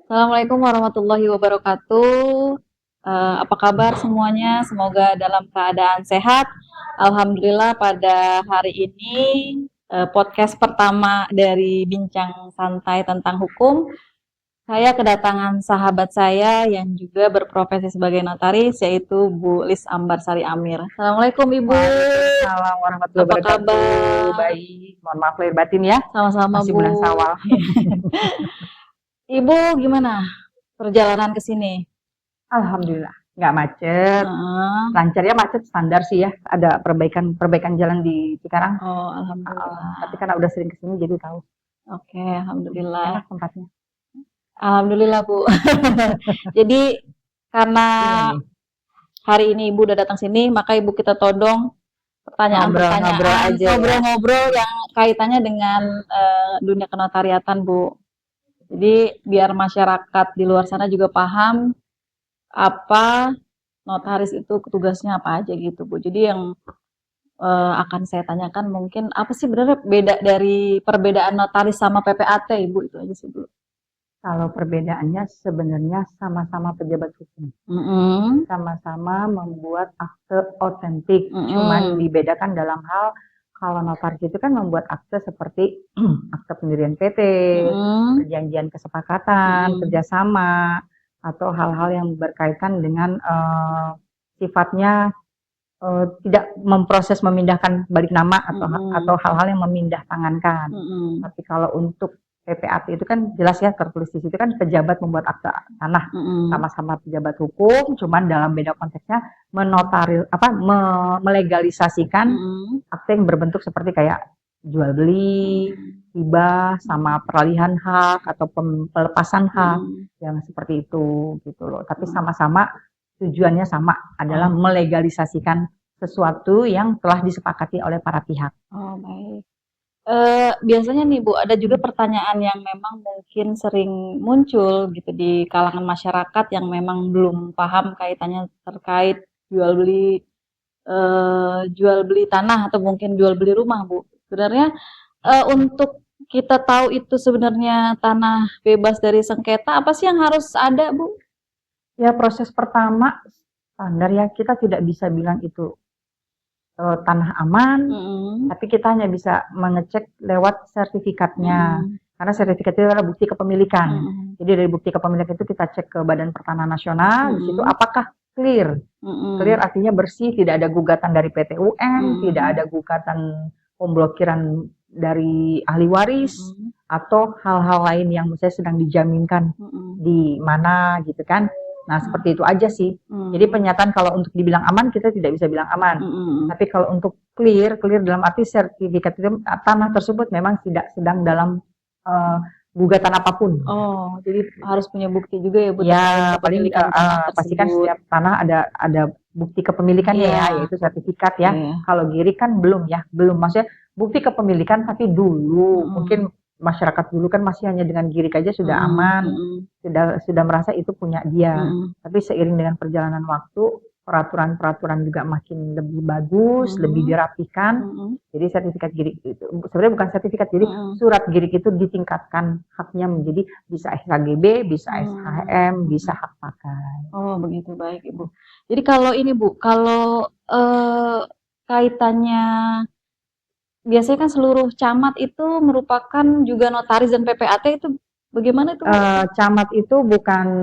Assalamualaikum warahmatullahi wabarakatuh. Apa kabar semuanya? Semoga dalam keadaan sehat. Alhamdulillah pada hari ini podcast pertama dari Bincang Santai tentang Hukum. Saya kedatangan sahabat saya yang juga berprofesi sebagai notaris, yaitu Bu Lis Ambarsari Amir. Assalamualaikum Ibu. Waalaikumsalam warahmatullahi Apa wabarakatuh. kabar? Baik, mohon maaf lahir batin ya. Sama-sama Masih Bu. bulan Syawal. Ibu gimana perjalanan ke sini? Alhamdulillah, nggak macet. Heeh. Lancar ya, macet standar sih ya. Ada perbaikan jalan di Cikarang. Oh, alhamdulillah. Tapi karena udah sering kesini jadi tahu. Oke, alhamdulillah. Enak tempatnya. Alhamdulillah, Bu. Jadi karena Iya nih. hari ini Ibu udah datang sini, maka Ibu kita todong pertanyaan-pertanyaan, Ngobrol-ngobrol aja ya. ngobrol-ngobrol yang kaitannya dengan dunia kenotariatan, Bu. Jadi biar masyarakat di luar sana juga paham apa notaris itu tugasnya apa aja gitu, Bu. Jadi yang akan saya tanyakan mungkin apa sih sebenarnya beda dari perbedaan notaris sama PPAT, Ibu, itu aja sih, Bu. Kalau perbedaannya sebenarnya sama-sama pejabat hukum. Mm-mm. Sama-sama membuat akte otentik. Mm-mm. Cuman dibedakan dalam hal kalau notaris itu kan membuat akte seperti akte pendirian PT, Mm-mm. perjanjian kesepakatan, Mm-mm. kerjasama, atau hal-hal yang berkaitan dengan sifatnya tidak memproses memindahkan balik nama atau hal-hal yang memindah tangankan. Mm-mm. Tapi kalau untuk PPAT itu kan jelas ya tertulis di situ kan pejabat membuat akte tanah. Mm-mm. Sama-sama pejabat hukum, cuman dalam beda konteksnya melegalisasikan Mm-mm. akte yang berbentuk seperti kayak jual beli, hibah, sama peralihan hak atau pelepasan hak yang seperti itu gitu loh. Tapi sama-sama tujuannya sama adalah melegalisasikan sesuatu yang telah disepakati oleh para pihak. Oh, baik. Biasanya nih Bu, ada juga pertanyaan yang memang mungkin sering muncul gitu di kalangan masyarakat yang memang belum paham kaitannya terkait jual beli tanah atau mungkin jual beli rumah, Bu. Sebenarnya untuk kita tahu itu sebenarnya tanah bebas dari sengketa, apa sih yang harus ada, Bu? Ya proses pertama standar ya, kita tidak bisa bilang itu tanah aman, tapi kita hanya bisa mengecek lewat sertifikatnya. Karena sertifikat itu adalah bukti kepemilikan. Jadi dari bukti kepemilikan itu kita cek ke Badan Pertanahan Nasional, di situ apakah clear. Clear artinya bersih, tidak ada gugatan dari PT UN, tidak ada gugatan pemblokiran dari ahli waris, atau hal-hal lain yang misalnya sedang dijaminkan di mana gitu kan. Nah, seperti itu aja sih. Jadi pernyataan kalau untuk dibilang aman, kita tidak bisa bilang aman. Tapi kalau untuk clear dalam arti sertifikat itu tanah tersebut memang tidak sedang dalam gugatan apapun. Oh, jadi harus punya bukti juga ya, Bu? Ya, paling Kepemilikan pastikan tersebut. setiap tanah ada bukti kepemilikannya Iya. ya, yaitu sertifikat ya. Iya. Kalau girik kan belum ya, belum. Maksudnya bukti kepemilikan tapi dulu mungkin masyarakat dulu kan masih hanya dengan girik aja sudah aman, sudah merasa itu punya dia. Tapi seiring dengan perjalanan waktu, peraturan-peraturan juga makin lebih bagus, lebih dirapikan. Jadi sertifikat girik itu sebenarnya bukan sertifikat, jadi surat girik itu ditingkatkan haknya menjadi bisa SHGB, bisa SHM, bisa hak pakai. Oh, begitu, baik Ibu. Jadi kalau ini Bu, kalau kaitannya biasanya kan seluruh camat itu merupakan juga notaris dan PPAT, itu bagaimana itu, Bu? Camat itu bukan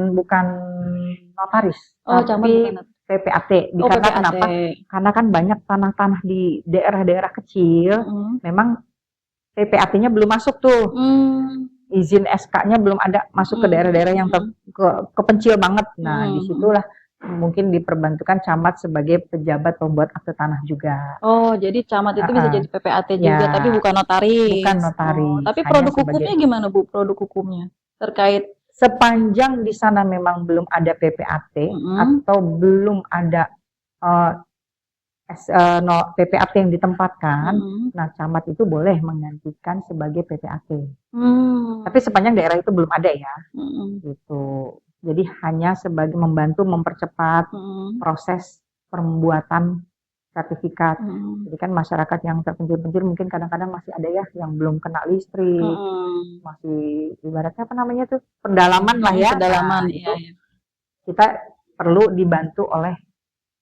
notaris, Oh, camat tapi bukan notaris. PPAT. Oh, Karena PPAT. kenapa? Karena kan banyak tanah-tanah di daerah-daerah kecil, memang PPAT-nya belum masuk tuh. Izin SK-nya belum ada masuk ke daerah-daerah yang kepencil banget. Nah, disitulah mungkin diperbantukan camat sebagai pejabat pembuat akte tanah juga. Oh, jadi camat itu bisa jadi PPAT juga, Ya, tapi bukan notaris. bukan notaris. Oh, tapi Hanya produk sebagai- hukumnya gimana, Bu? Produk hukumnya terkait Sepanjang di sana memang belum ada PPAT atau belum ada PPAT yang ditempatkan, nah camat itu boleh menggantikan sebagai PPAT. Tapi sepanjang daerah itu belum ada ya, gitu. Jadi hanya sebagai membantu mempercepat proses pembuatan sertifikat. Jadi kan masyarakat yang terpencil-pencil mungkin kadang-kadang masih ada ya yang belum kena listrik, masih ibaratnya apa namanya tuh pendalaman lah ya. Pendalaman, Nah, itu kita perlu dibantu oleh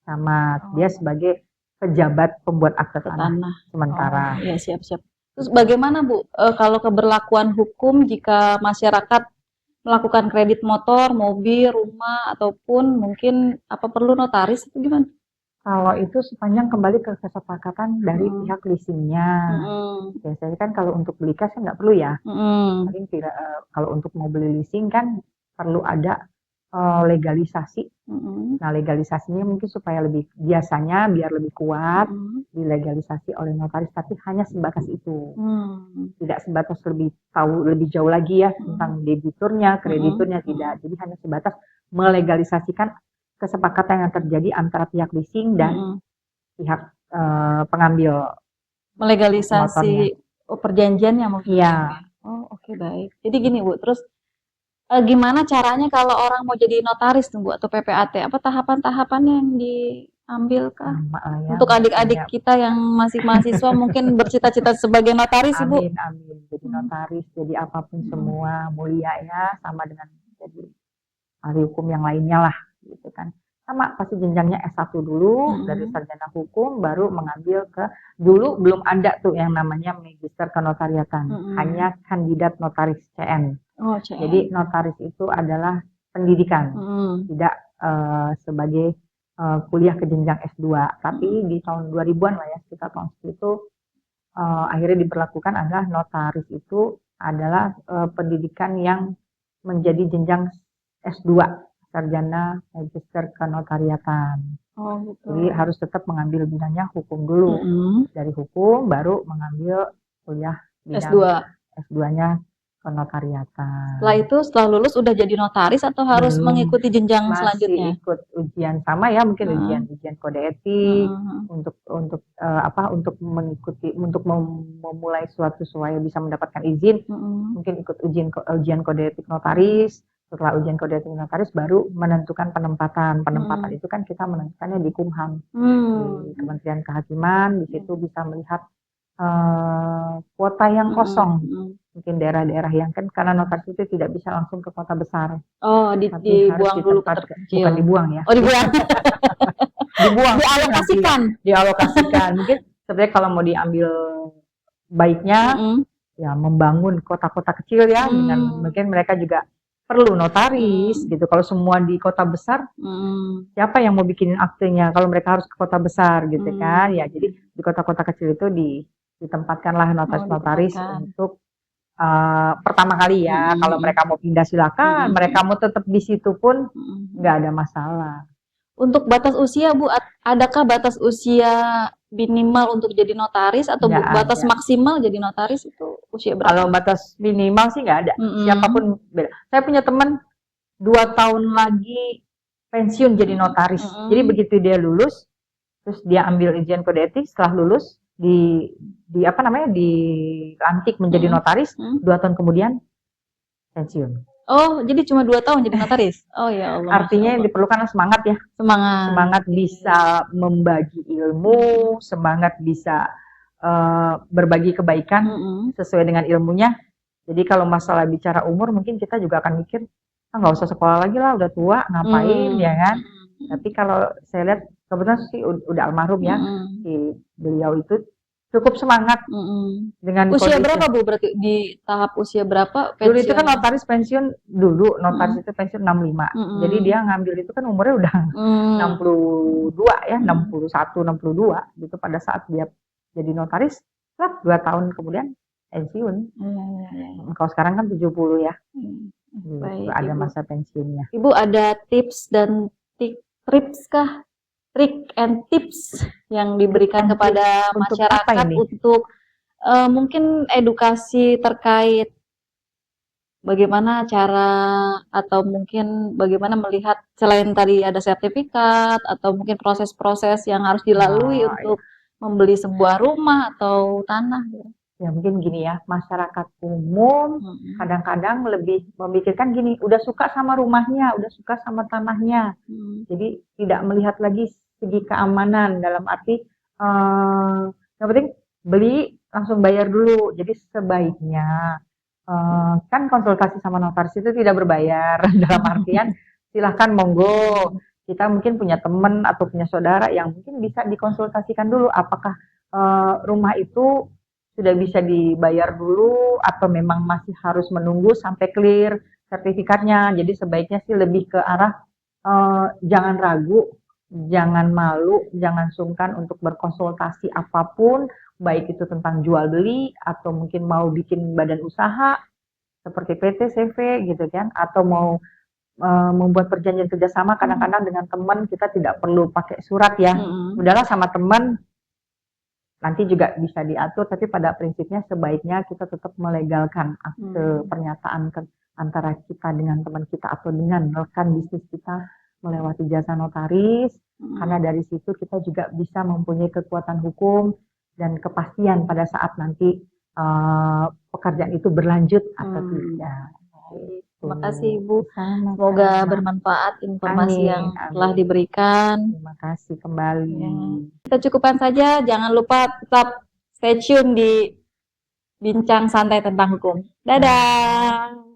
camat. Dia sebagai pejabat pembuat akte tanah sementara. Ya, siap-siap. Terus bagaimana Bu, kalau keberlakuan hukum jika masyarakat melakukan kredit motor, mobil, rumah, ataupun mungkin perlu notaris itu gimana? Kalau itu sepanjang kembali ke kesepakatan dari pihak leasingnya. Biasanya kan kalau untuk beli cash kan nggak perlu ya. Paling tidak, kalau untuk mau beli leasing kan perlu ada legalisasi. Nah, legalisasinya mungkin supaya biasanya biar lebih kuat dilegalisasi oleh notaris, tapi hanya sebatas itu. Tidak sebatas lebih jauh lagi ya tentang debiturnya, krediturnya, tidak. Jadi hanya sebatas melegalisasikan kesepakatan yang terjadi antara pihak leasing dan pihak pengambil melegalisasi perjanjiannya mungkin. Iya. Oh, oke, baik. Jadi gini Bu, terus gimana caranya kalau orang mau jadi notaris tuh Bu atau PPAT? Apa tahapan-tahapannya yang diambil kah? Untuk adik-adik kita yang masih mahasiswa mungkin bercita-cita sebagai notaris, Ibu. Amin. Jadi notaris, jadi apapun semua mulia ya, sama dengan jadi ahli hukum yang lainnya lah, gitu kan. Sama pasti jenjangnya S1 dulu, dari sarjana hukum, baru mengambil dulu belum ada tuh yang namanya magister kenotariatan, hanya kandidat notaris CN. Oh, CN. Jadi notaris itu adalah pendidikan, tidak sebagai kuliah ke jenjang S2. Tapi di tahun 2000-an lah ya, sekitar tahun segitu, akhirnya diberlakukan adalah notaris itu adalah pendidikan yang menjadi jenjang S2, sarjana magister kenotariatan. Oh, gitu. Jadi harus tetap mengambil bidangnya hukum dulu. Dari hukum baru mengambil kuliah bidang S2-nya kenotariatan. Setelah lulus udah jadi notaris atau harus mengikuti jenjang selanjutnya? Masih ikut ujian sama ya, mungkin ujian kode etik untuk mengikuti, untuk memulai suatu supaya bisa mendapatkan izin, mungkin ikut ujian kode etik notaris. Setelah ujian kode etik notaris baru menentukan penempatan. Penempatan itu kan kita menentukannya di Kumham, di Kementerian Kehakiman. Di situ bisa melihat kuota yang kosong. Mungkin daerah-daerah yang kan karena notaris itu tidak bisa langsung ke kota besar. Oh, dibuang dulu ke terkecil. Bukan dibuang ya. Oh, dibuang. Dibuang. Dialokasikan. Mungkin sebenarnya kalau mau diambil baiknya ya membangun kota-kota kecil ya, dengan mungkin mereka juga perlu notaris gitu. Kalau semua di kota besar, siapa yang mau bikinin aktenya kalau mereka harus ke kota besar gitu kan? Ya, jadi di kota-kota kecil itu ditempatkanlah notaris-notaris untuk pertama kali ya. Kalau mereka mau pindah silakan, mereka mau tetap di situ pun nggak ada masalah. Untuk batas usia Bu, adakah batas usia minimal untuk jadi notaris atau batas maksimal jadi notaris itu usia berapa? Kalau batas minimal sih nggak ada, siapapun beda. Saya punya teman 2 tahun lagi pensiun jadi notaris. Jadi begitu dia lulus, terus dia ambil ujian kode etik, setelah lulus dilantik menjadi notaris, 2 tahun kemudian pensiun. Oh, jadi cuma 2 tahun jadi notaris? Oh ya Allah. Artinya yang diperlukan semangat ya. Semangat bisa membagi ilmu, semangat bisa berbagi kebaikan sesuai dengan ilmunya. Jadi kalau masalah bicara umur mungkin kita juga akan mikir, nggak usah sekolah lagi lah, udah tua, ngapain ya kan. Tapi kalau saya lihat kebetulan sih udah almarhum ya, si beliau itu cukup semangat dengan usia berapa Bu? Berarti di tahap usia berapa pensiun? Dulu itu kan notaris pensiun dulu, notaris itu pensiun 65. Jadi dia ngambil itu kan umurnya udah 62 ya, 61, 62 gitu pada saat dia jadi notaris, 2 tahun kemudian pensiun. Kalau sekarang kan 70 ya. Baik, ada Ibu. masa pensiunnya. Ibu ada tips dan trips kah? Trik and tips yang diberikan kepada masyarakat untuk mungkin edukasi terkait bagaimana cara atau mungkin bagaimana melihat selain tadi ada sertifikat atau mungkin proses-proses yang harus dilalui untuk membeli sebuah rumah atau tanah gitu. Ya mungkin gini ya, masyarakat umum kadang-kadang lebih memikirkan gini, udah suka sama rumahnya, udah suka sama tanahnya, jadi tidak melihat lagi segi keamanan, dalam arti yang penting beli langsung bayar dulu. Jadi sebaiknya kan konsultasi sama notaris itu tidak berbayar. Dalam artian silahkan monggo. Kita mungkin punya teman atau punya saudara yang mungkin bisa dikonsultasikan dulu apakah rumah itu sudah bisa dibayar dulu atau memang masih harus menunggu sampai clear sertifikatnya. Jadi sebaiknya sih lebih ke arah jangan ragu, jangan malu, jangan sungkan untuk berkonsultasi apapun, baik itu tentang jual beli atau mungkin mau bikin badan usaha seperti PT, CV gitu kan, atau mau membuat perjanjian kerjasama kadang-kadang dengan teman kita tidak perlu pakai surat ya. Udahlah sama teman nanti juga bisa diatur, tapi pada prinsipnya sebaiknya kita tetap melegalkan akte pernyataan antara kita dengan teman kita atau dengan rekan bisnis kita melewati jasa notaris, karena dari situ kita juga bisa mempunyai kekuatan hukum dan kepastian pada saat nanti pekerjaan itu berlanjut atau tidak. Terima kasih Ibu. Semoga bermanfaat informasi yang telah diberikan. Terima kasih kembali. Ya. Kita cukupkan saja. Jangan lupa tetap stay tune di Bincang Santai tentang Hukum. Dadah.